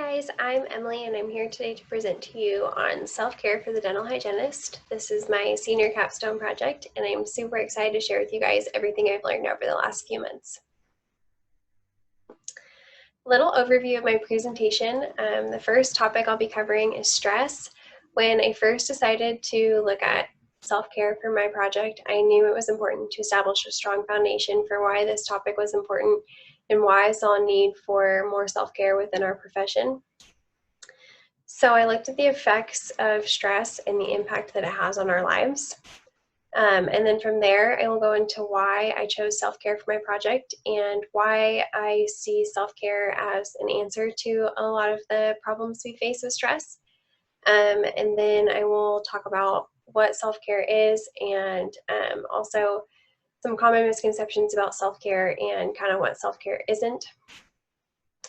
guys, I'm Emily and I'm here today to present to you on self-care for the dental hygienist. This is my senior capstone project and I'm super excited to share with you guys everything I've learned over the last few months. Little overview of my presentation. The first topic I'll be covering is stress. When I first decided to look at self-care for my project, I knew it was important to establish a strong foundation for why this topic was important and why I saw a need for more self-care within our profession. So I looked at the effects of stress and the impact that it has on our lives. And then from there, I will go into why I chose self-care for my project and why I see self-care as an answer to a lot of the problems we face with stress. And then I will talk about what self-care is and also some common misconceptions about self-care and kind of what self-care isn't.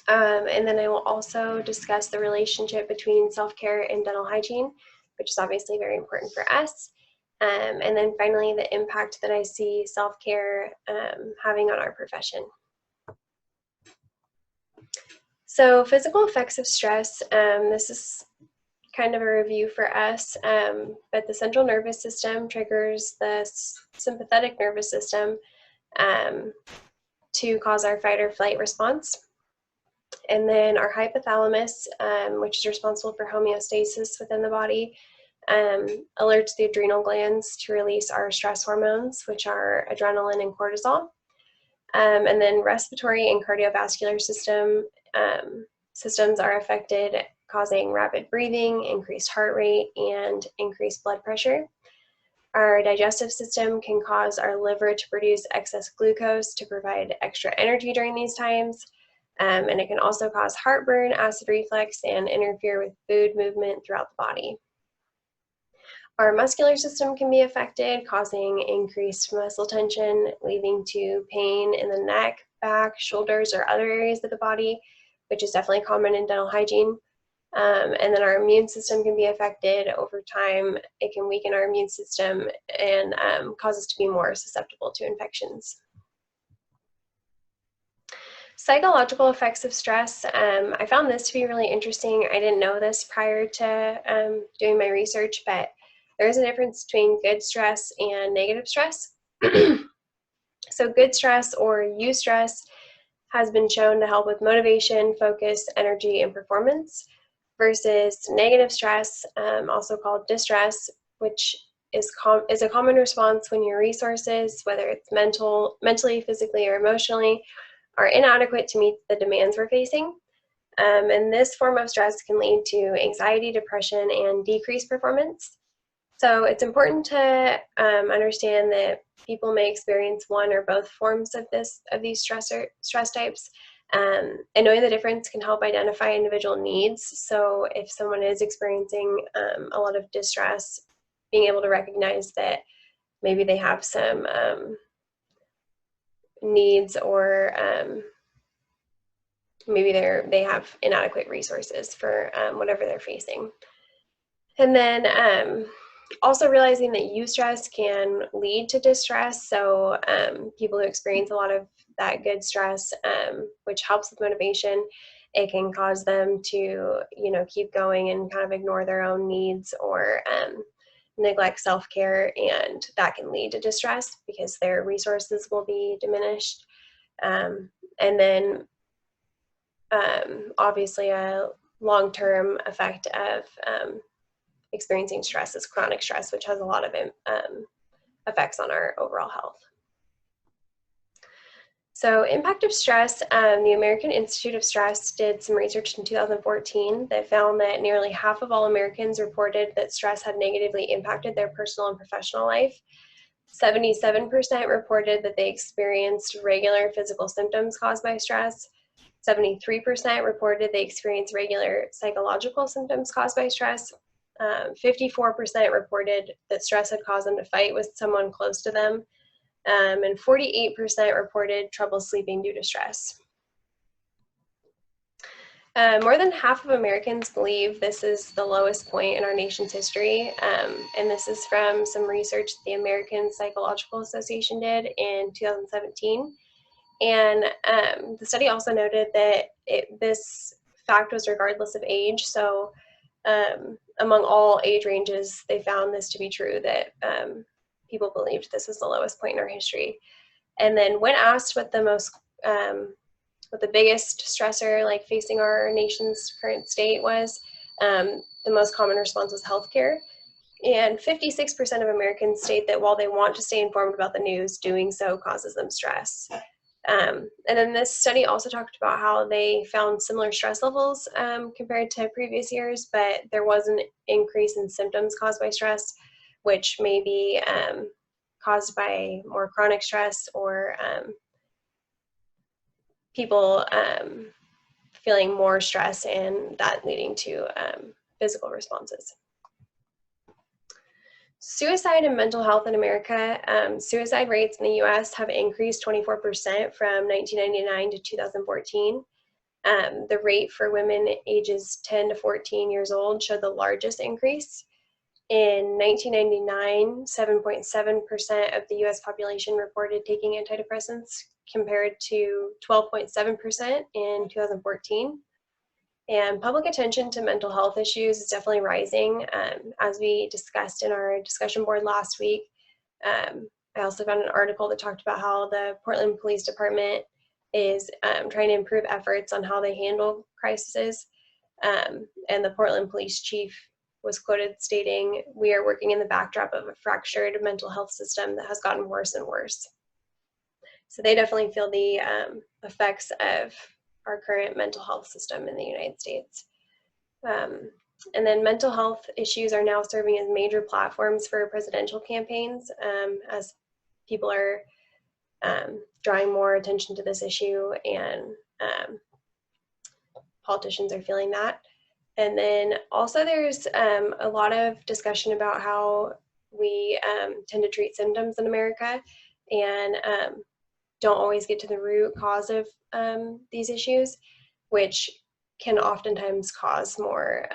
And then I will also discuss the relationship between self-care and dental hygiene, which is obviously very important for us. And then finally, the impact that I see self-care having on our profession. So physical effects of stress, this is kind of a review for us, but the central nervous system triggers the sympathetic nervous system to cause our fight or flight response. And then our hypothalamus, which is responsible for homeostasis within the body, alerts the adrenal glands to release our stress hormones, which are adrenaline and cortisol. And then respiratory and cardiovascular systems are affected, causing rapid breathing, increased heart rate, and increased blood pressure. Our digestive system can cause our liver to produce excess glucose to provide extra energy during these times. And it can also cause heartburn, acid reflux, and interfere with food movement throughout the body. Our muscular system can be affected, causing increased muscle tension, leading to pain in the neck, back, shoulders, or other areas of the body, which is definitely common in dental hygiene. And then our immune system can be affected over time. It can weaken our immune system and cause us to be more susceptible to infections. Psychological effects of stress. I found this to be really interesting. I didn't know this prior to doing my research, but there is a difference between good stress and negative stress. So good stress or eustress has been shown to help with motivation, focus, energy, and performance, versus negative stress, also called distress, which is a common response when your resources, whether it's mentally, physically, or emotionally, are inadequate to meet the demands we're facing. And this form of stress can lead to anxiety, depression, and decreased performance. So it's important to understand that people may experience one or both forms of these stress types. And knowing the difference can help identify individual needs. So if someone is experiencing a lot of distress, being able to recognize that maybe they have some needs, or maybe they have inadequate resources for whatever they're facing. And then also realizing that eustress can lead to distress. So people who experience a lot of that good stress, which helps with motivation, it can cause them to, keep going and kind of ignore their own needs or neglect self-care, and that can lead to distress because their resources will be diminished. And then obviously a long-term effect of experiencing stress is chronic stress, which has a lot of effects on our overall health. So impact of stress, the American Institute of Stress did some research in 2014 that found that nearly half of all Americans reported that stress had negatively impacted their personal and professional life. 77% reported that they experienced regular physical symptoms caused by stress. 73% reported they experienced regular psychological symptoms caused by stress. 54% reported that stress had caused them to fight with someone close to them. And 48% reported trouble sleeping due to stress. More than half of Americans believe this is the lowest point in our nation's history, and this is from some research the American Psychological Association did in 2017. And the study also noted that this fact was regardless of age. So among all age ranges, they found this to be true, that people believed this was the lowest point in our history. And then when asked what the biggest stressor like facing our nation's current state was, the most common response was healthcare. And 56% of Americans state that while they want to stay informed about the news, doing so causes them stress. And then this study also talked about how they found similar stress levels compared to previous years, but there was an increase in symptoms caused by stress, which may be caused by more chronic stress or people feeling more stress and that leading to physical responses. Suicide and mental health in America. Suicide rates in the U.S. have increased 24% from 1999 to 2014. The rate for women ages 10 to 14 years old showed the largest increase. In 1999, 7.7% of the U.S. population reported taking antidepressants, compared to 12.7% in 2014. And public attention to mental health issues is definitely rising. As we discussed in our discussion board last week, I also found an article that talked about how the Portland Police Department is trying to improve efforts on how they handle crises. And the Portland Police Chief was quoted stating, "We are working in the backdrop of a fractured mental health system that has gotten worse and worse." So they definitely feel the effects of our current mental health system in the United States. And then mental health issues are now serving as major platforms for presidential campaigns, as people are drawing more attention to this issue, and politicians are feeling that. And then also there's a lot of discussion about how we tend to treat symptoms in America and don't always get to the root cause of these issues, which can oftentimes cause more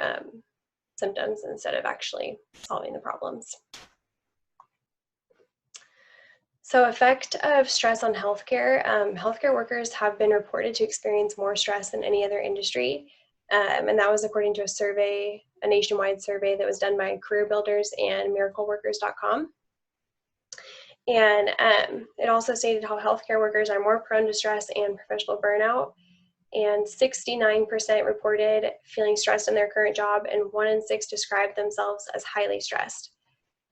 symptoms instead of actually solving the problems. So effect of stress on healthcare. Healthcare workers have been reported to experience more stress than any other industry. And that was according to a survey, a nationwide survey that was done by Career Builders and MiracleWorkers.com. And it also stated how healthcare workers are more prone to stress and professional burnout. And 69% reported feeling stressed in their current job, and 1 in 6 described themselves as highly stressed.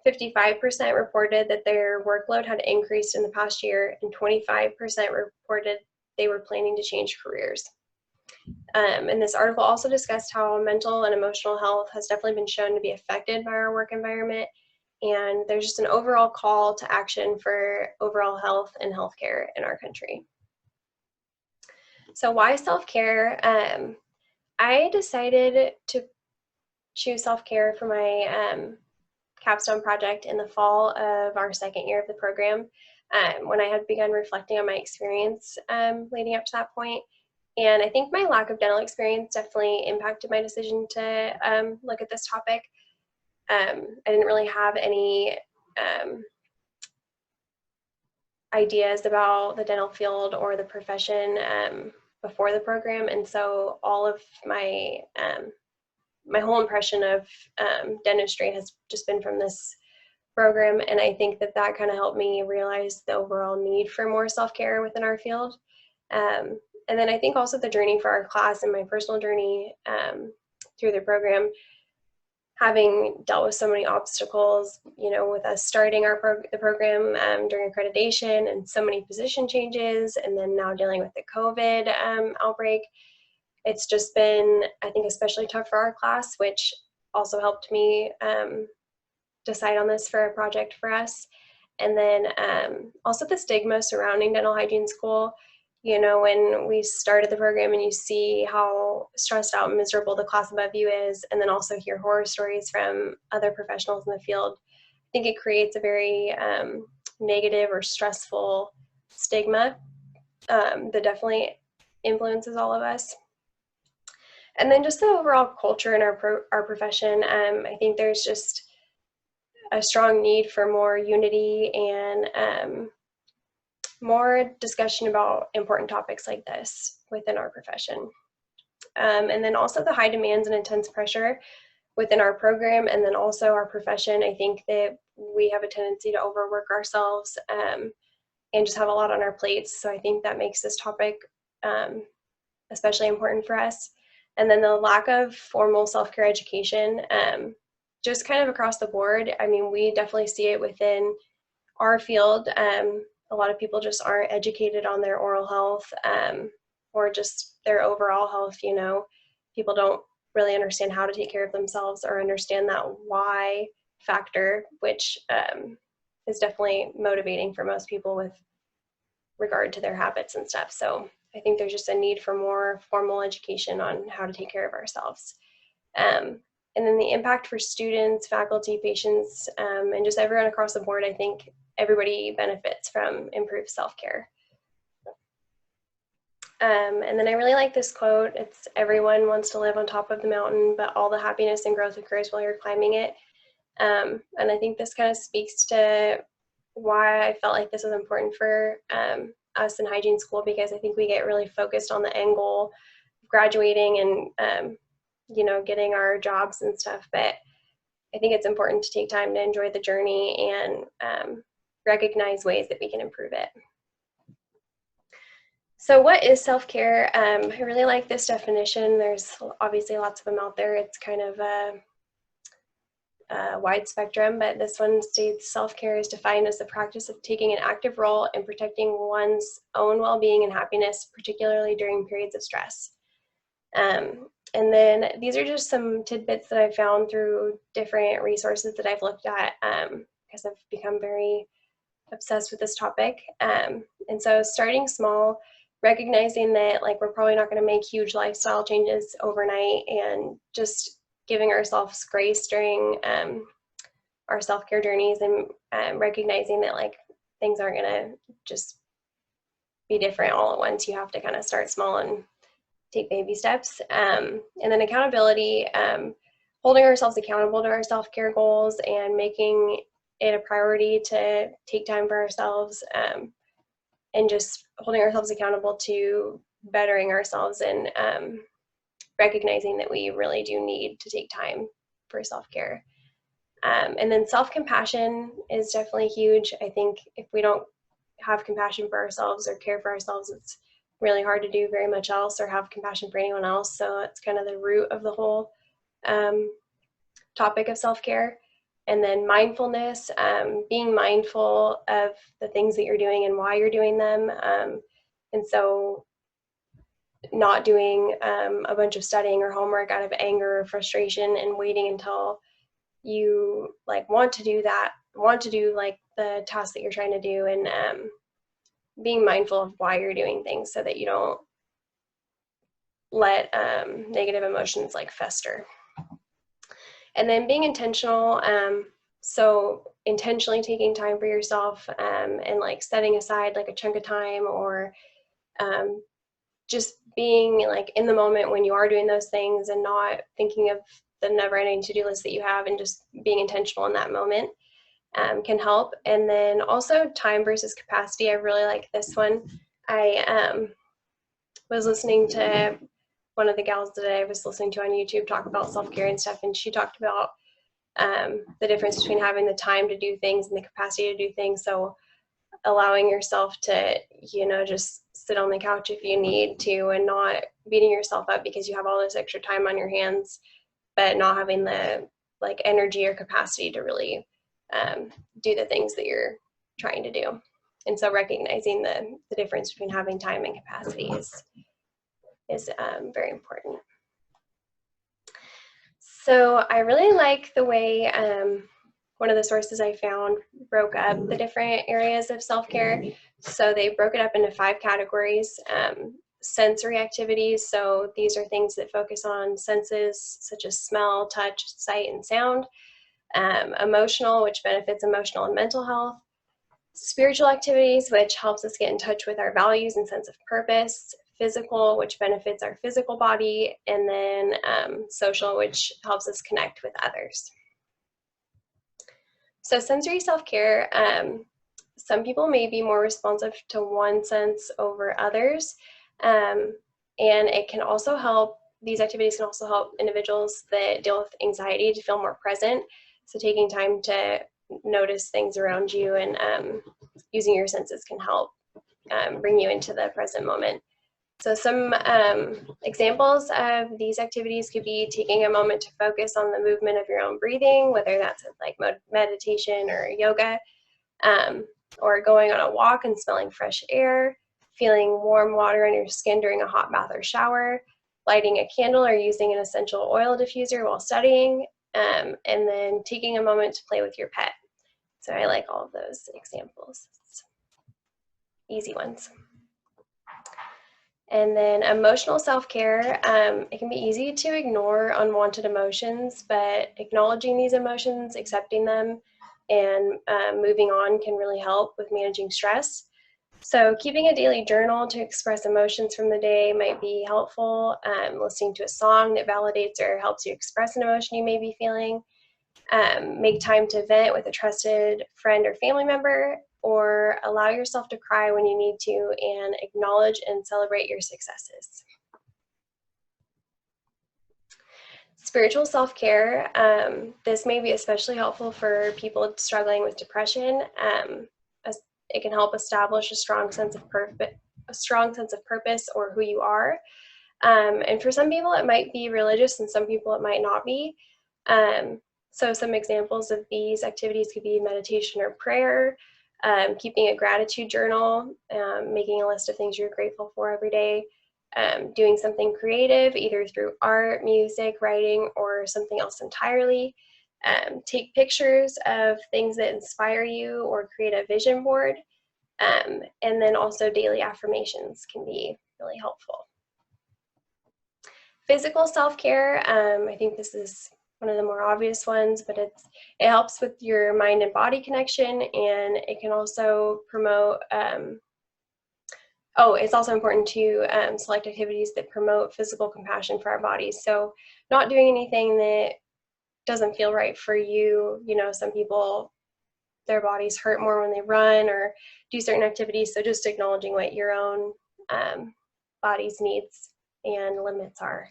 55% reported that their workload had increased in the past year, and 25% reported they were planning to change careers. And this article also discussed how mental and emotional health has definitely been shown to be affected by our work environment. And there's just an overall call to action for overall health and healthcare in our country. So why self-care? I decided to choose self-care for my capstone project in the fall of our second year of the program, when I had begun reflecting on my experience leading up to that point. And I think my lack of dental experience definitely impacted my decision to look at this topic. I didn't really have any ideas about the dental field or the profession before the program, and so all of my my whole impression of dentistry has just been from this program, and I think that that kind of helped me realize the overall need for more self-care within our field. And then I think also the journey for our class and my personal journey through the program, having dealt with so many obstacles, you know, with us starting the program during accreditation and so many position changes, and then now dealing with the COVID outbreak, it's just been, I think, especially tough for our class, which also helped me decide on this for a project for us. And then also the stigma surrounding dental hygiene school. You know, when we started the program and you see how stressed out and miserable the class above you is, and then also hear horror stories from other professionals in the field, I think it creates a very negative or stressful stigma that definitely influences all of us. And then just the overall culture in our profession, I think there's just a strong need for more unity and more discussion about important topics like this within our profession. And then also the high demands and intense pressure within our program, and then also our profession. I think that we have a tendency to overwork ourselves and just have a lot on our plates. So I think that makes this topic especially important for us. And then the lack of formal self-care education, just kind of across the board. I mean, we definitely see it within our field. A lot of people just aren't educated on their oral health or just their overall health. You know, people don't really understand how to take care of themselves or understand that why factor, which is definitely motivating for most people with regard to their habits and stuff. So I think there's just a need for more formal education on how to take care of ourselves. And then the impact for students, faculty, patients, and just everyone across the board. I think everybody benefits from improved self-care. And then I really like this quote. It's, everyone wants to live on top of the mountain, but all the happiness and growth occurs while you're climbing it. And I think this kind of speaks to why I felt like this was important for us in hygiene school, because I think we get really focused on the end goal of graduating and you know, getting our jobs and stuff. But I think it's important to take time to enjoy the journey and recognize ways that we can improve it. So what is self-care? I really like this definition. There's obviously lots of them out there. It's kind of a wide spectrum, but this one states self-care is defined as the practice of taking an active role in protecting one's own well-being and happiness, particularly during periods of stress. And then these are just some tidbits that I've found through different resources that I've looked at because I've become very obsessed with this topic. And so starting small, recognizing that like we're probably not going to make huge lifestyle changes overnight, and just giving ourselves grace during our self-care journeys, and recognizing that like things aren't going to just be different all at once. You have to kind of start small and take baby steps. And then accountability, holding ourselves accountable to our self-care goals and making it a priority to take time for ourselves, and just holding ourselves accountable to bettering ourselves and recognizing that we really do need to take time for self-care. And then self-compassion is definitely huge. I think if we don't have compassion for ourselves or care for ourselves, it's really hard to do very much else or have compassion for anyone else. So it's kind of the root of the whole topic of self-care. And then mindfulness, being mindful of the things that you're doing and why you're doing them. And so not doing a bunch of studying or homework out of anger or frustration and waiting until you like want to do like the task that you're trying to do, and being mindful of why you're doing things so that you don't let negative emotions like fester. And then being intentional, so intentionally taking time for yourself and like setting aside like a chunk of time, or just being like in the moment when you are doing those things and not thinking of the never-ending to-do list that you have, and just being intentional in that moment can help. And then also time versus capacity. I really like this one. I was listening to one of the gals that I was listening to on YouTube talk about self-care and stuff, and she talked about the difference between having the time to do things and the capacity to do things. So allowing yourself to, you know, just sit on the couch if you need to, and not beating yourself up because you have all this extra time on your hands, but not having the like energy or capacity to really do the things that you're trying to do. And so recognizing the difference between having time and capacity is very important. So I really like the way one of the sources I found broke up the different areas of self-care. So they broke it up into 5 categories. Sensory activities, so these are things that focus on senses such as smell, touch, sight, and sound. Emotional, which benefits emotional and mental health. Spiritual activities, which helps us get in touch with our values and sense of purpose. Physical, which benefits our physical body. And then social, which helps us connect with others. So sensory self-care, some people may be more responsive to one sense over others. And it can also help these activities can also help individuals that deal with anxiety to feel more present. So taking time to notice things around you and using your senses can help bring you into the present moment. So some examples of these activities could be taking a moment to focus on the movement of your own breathing, whether that's like meditation or yoga, or going on a walk and smelling fresh air, feeling warm water on your skin during a hot bath or shower, lighting a candle or using an essential oil diffuser while studying, and then taking a moment to play with your pet. So I like all of those examples. Easy ones. And then emotional self-care, it can be easy to ignore unwanted emotions, but acknowledging these emotions, accepting them, and moving on can really help with managing stress. So keeping a daily journal to express emotions from the day might be helpful. Listening to a song that validates or helps you express an emotion you may be feeling. Make time to vent with a trusted friend or family member, or allow yourself to cry when you need to, and acknowledge and celebrate your successes. Spiritual self-care, this may be especially helpful for people struggling with depression. As it can help establish a strong sense of purpose or who you are. And for some people it might be religious, and some people it might not be. So some examples of these activities could be meditation or prayer, keeping a gratitude journal, making a list of things you're grateful for every day, doing something creative, either through art, music, writing, or something else entirely. Take pictures of things that inspire you or create a vision board. And then also daily affirmations can be really helpful. Physical self-care, I think this is one of the more obvious ones, but it helps with your mind and body connection, and it can also promote, it's also important to select activities that promote physical compassion for our bodies. So not doing anything that doesn't feel right for you. You know, some people, their bodies hurt more when they run or do certain activities, so just acknowledging what your own body's needs and limits are.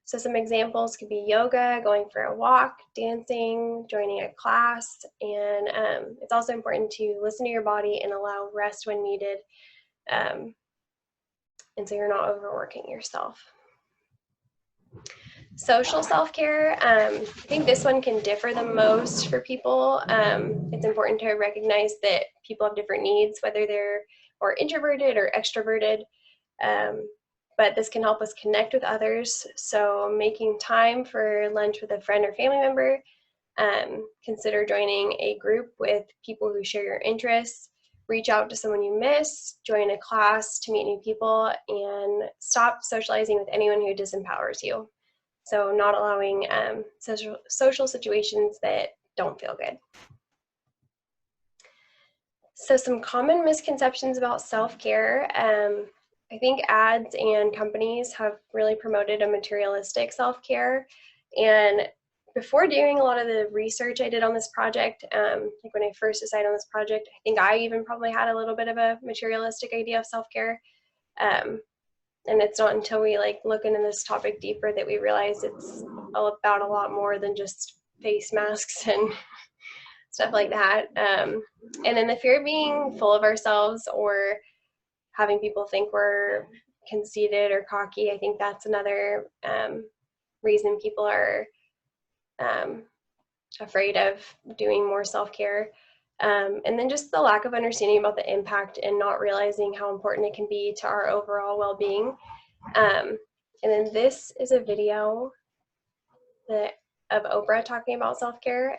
So some examples could be yoga, going for a walk, dancing, joining a class, and it's also important to listen to your body and allow rest when needed, and so you're not overworking yourself. Social self-care, I think this one can differ the most for people. It's important to recognize that people have different needs, whether they're more introverted or extroverted. But this can help us connect with others. So making time for lunch with a friend or family member, consider joining a group with people who share your interests, reach out to someone you miss, join a class to meet new people, and stop socializing with anyone who disempowers you. So not allowing social situations that don't feel good. So some common misconceptions about self-care. I think ads and companies have really promoted a materialistic self-care. And before doing a lot of the research I did on this project, like when I first decided on this project, I think I even probably had a little bit of a materialistic idea of self-care. And it's not until we look into this topic deeper that we realize it's about a lot more than just face masks and stuff like that. And then the fear of being full of ourselves or having people think we're conceited or cocky, I think that's another reason people are afraid of doing more self-care. And then just the lack of understanding about the impact and not realizing how important it can be to our overall well-being. And then this is a video of Oprah talking about self-care,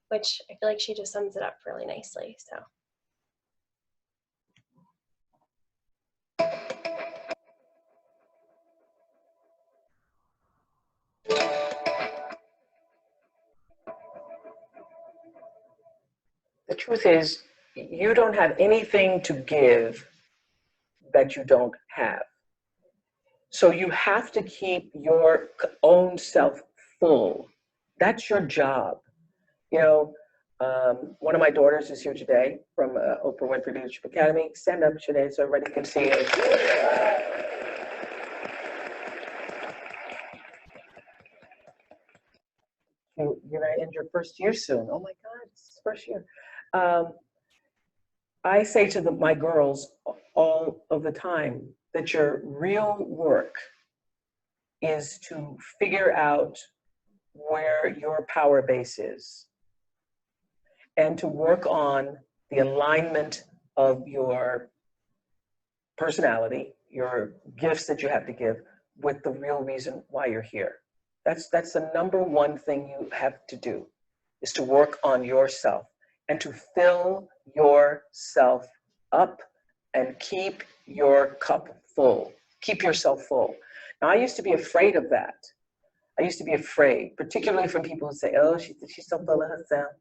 which I feel like she just sums it up really nicely. So. The truth is, you don't have anything to give that you don't have. So you have to keep your own self full. That's your job. You know, one of my daughters is here today from Oprah Winfrey Leadership Academy. Stand up today so everybody can see it. You're going to end your first year soon. Oh my God, it's first year. Um, I say to my girls all of the time that your real work is to figure out where your power base is and to work on the alignment of your personality, your gifts that you have to give with the real reason why you're here. That's the number one thing you have to do, is to work on yourself and to fill yourself up and keep your cup full. Keep yourself full. Now, I used to be afraid of that. I used to be afraid, particularly from people who say, oh, she's so full of herself.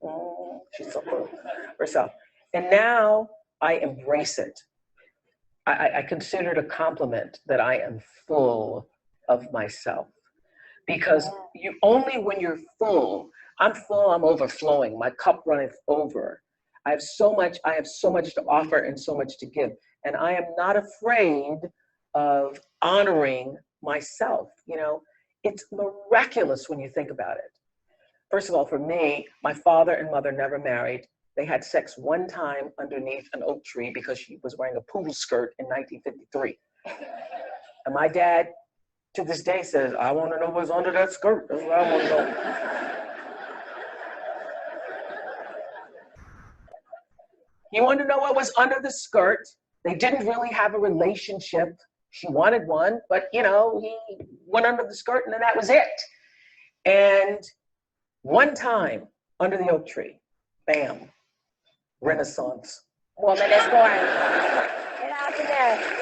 She's so full of herself. And now I embrace it. I consider it a compliment that I am full of myself. Because you only when you're full, I'm full, I'm overflowing, my cup runneth over. I have so much to offer and so much to give. And I am not afraid of honoring myself. You know, it's miraculous when you think about it. First of all, for me, my father and mother never married. They had sex one time underneath an oak tree because she was wearing a poodle skirt in 1953. And my dad, to this day, says, I want to know what's under that skirt. That's what I want to know. He wanted to know what was under the skirt. They didn't really have a relationship. She wanted one, but you know, he went under the skirt and then that was it. And one time under the oak tree, bam, Renaissance woman is born. Get out of there.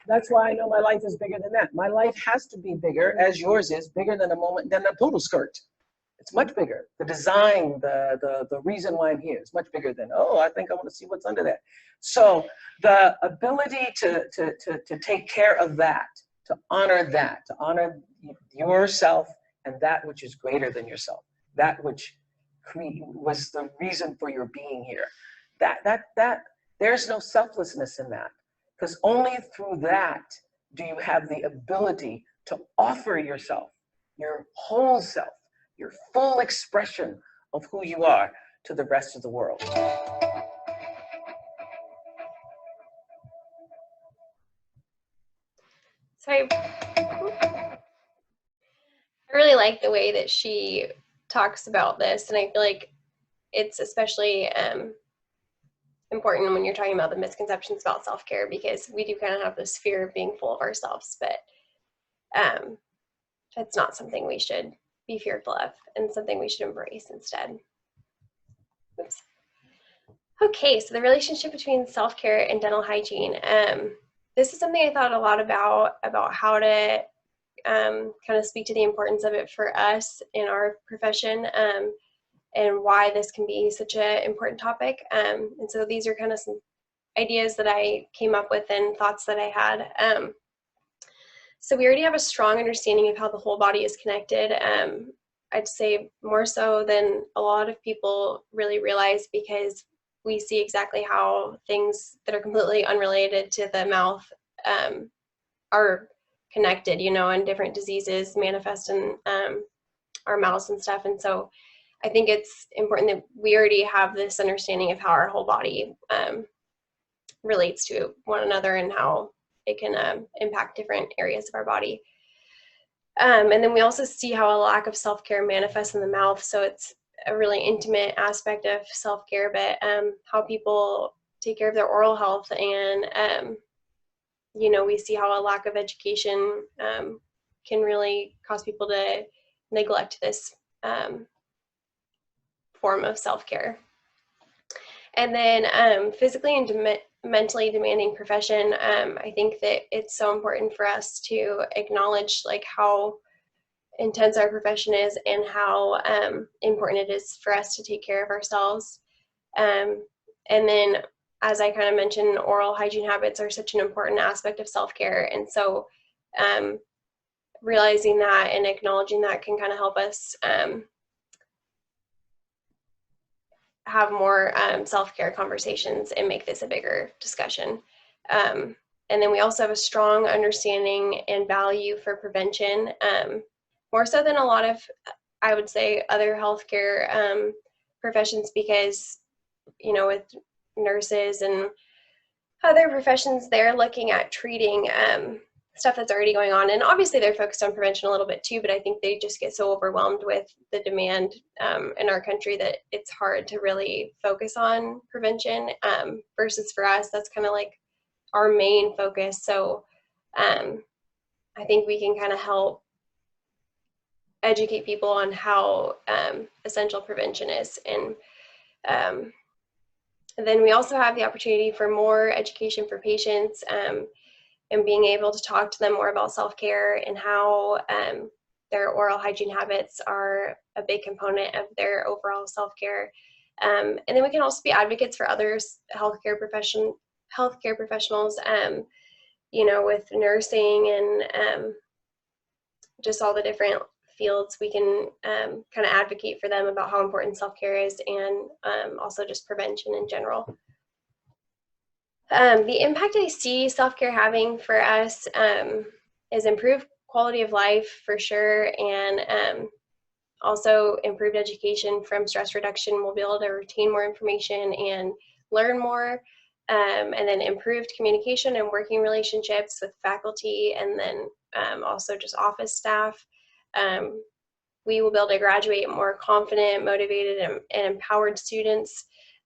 That's why I know my life is bigger than that. My life has to be bigger, as yours is, bigger than a poodle skirt. It's much bigger. The design, the reason why I'm here is much bigger than, oh, I think I want to see what's under that. So the ability to take care of that, to honor yourself and that which is greater than yourself, that which was the reason for your being here. That there's no selflessness in that, because only through that do you have the ability to offer yourself, your whole self, your full expression of who you are to the rest of the world. So I really like the way that she talks about this, and I feel like it's especially important when you're talking about the misconceptions about self-care, because we do kind of have this fear of being full of ourselves, but it's not something we should be fearful of and something we should embrace instead. Oops. Okay, so the relationship between self-care and dental hygiene. This is something I thought a lot about how to kind of speak to the importance of it for us in our profession, and why this can be such an important topic. And so these are kind of some ideas that I came up with and thoughts that I had. So we already have a strong understanding of how the whole body is connected. I'd say more so than a lot of people really realize, because we see exactly how things that are completely unrelated to the mouth are connected, you know, and different diseases manifest in our mouths and stuff. And so I think it's important that we already have this understanding of how our whole body relates to one another and how it can impact different areas of our body. And then we also see how a lack of self-care manifests in the mouth. So it's a really intimate aspect of self-care, but how people take care of their oral health. And, you know, we see how a lack of education can really cause people to neglect this form of self-care. And then physically and mentally demanding profession, I think that it's so important for us to acknowledge like how intense our profession is and how important it is for us to take care of ourselves. And then, as I kind of mentioned, oral hygiene habits are such an important aspect of self-care. And so realizing that and acknowledging that can kind of help us have more self-care conversations and make this a bigger discussion. And then we also have a strong understanding and value for prevention, more so than a lot of, I would say, other healthcare professions, because, you know, with nurses and other professions, they're looking at treating stuff that's already going on. And obviously they're focused on prevention a little bit too, but I think they just get so overwhelmed with the demand in our country that it's hard to really focus on prevention, versus for us, that's kind of like our main focus. So I think we can kind of help educate people on how essential prevention is. And then we also have the opportunity for more education for patients, and being able to talk to them more about self-care and how their oral hygiene habits are a big component of their overall self-care. And then we can also be advocates for others, healthcare professionals, you know, with nursing and just all the different fields. We can kind of advocate for them about how important self-care is, and also just prevention in general. The impact I see self-care having for us is improved quality of life for sure, and also improved education from stress reduction. We'll be able to retain more information and learn more, and then improved communication and working relationships with faculty, and then also just office staff. We will be able to graduate more confident, motivated, and empowered students,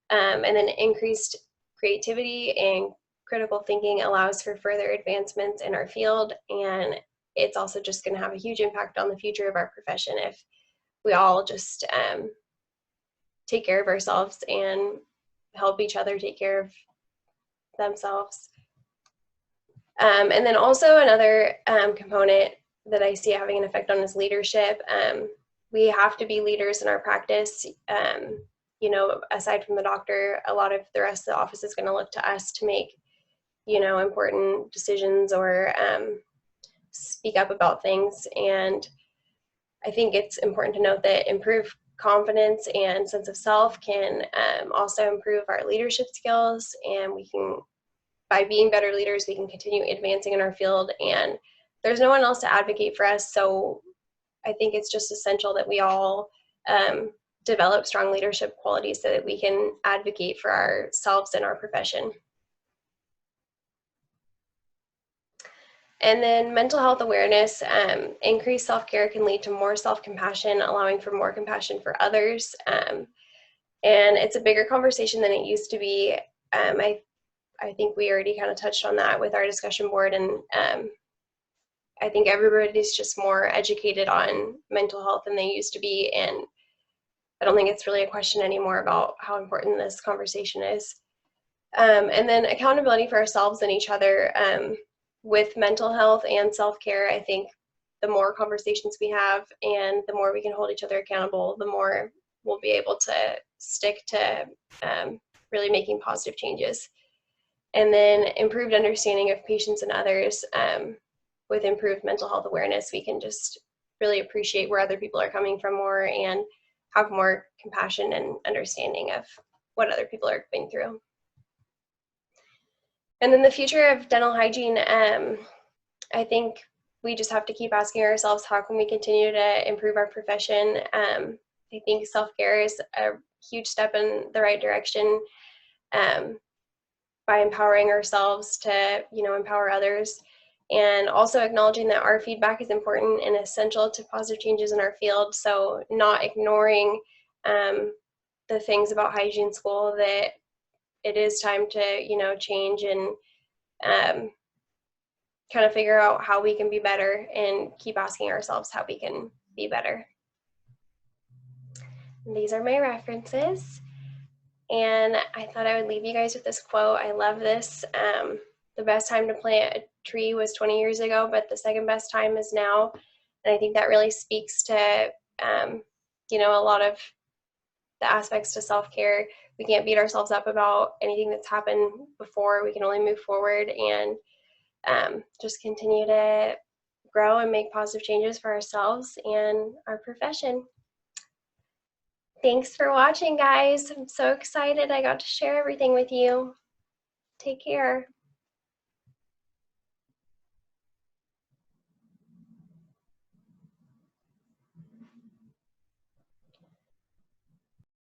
and then increased creativity and critical thinking allows for further advancements in our field. And it's also just going to have a huge impact on the future of our profession if we all just take care of ourselves and help each other take care of themselves. And then also another component that I see having an effect on is leadership. We have to be leaders in our practice. You know, aside from the doctor, a lot of the rest of the office is going to look to us to make, you know, important decisions or speak up about things. And I think it's important to note that improved confidence and sense of self can also improve our leadership skills, and we can, by being better leaders, we can continue advancing in our field, and there's no one else to advocate for us. So I think it's just essential that we all develop strong leadership qualities so that we can advocate for ourselves and our profession. And then mental health awareness, increased self-care can lead to more self-compassion, allowing for more compassion for others. And it's a bigger conversation than it used to be. I think we already kind of touched on that with our discussion board, and I think everybody's just more educated on mental health than they used to be, and I don't think it's really a question anymore about how important this conversation is. And then accountability for ourselves and each other with mental health and self-care. I think the more conversations we have and the more we can hold each other accountable, the more we'll be able to stick to really making positive changes. And then improved understanding of patients and others. With improved mental health awareness, we can just really appreciate where other people are coming from more and have more compassion and understanding of what other people are going through. And then the future of dental hygiene, I think we just have to keep asking ourselves, how can we continue to improve our profession? I think self-care is a huge step in the right direction, by empowering ourselves to, you know, empower others. And also acknowledging that our feedback is important and essential to positive changes in our field. So not ignoring the things about hygiene school, that it is time to, you know, change and kind of figure out how we can be better and keep asking ourselves how we can be better. And these are my references. And I thought I would leave you guys with this quote. I love this. The best time to plant a tree was 20 years ago, but the second best time is now. And I think that really speaks to, you know, a lot of the aspects to self-care. We can't beat ourselves up about anything that's happened before. We can only move forward and just continue to grow and make positive changes for ourselves and our profession. Thanks for watching, guys. I'm so excited I got to share everything with you. Take care.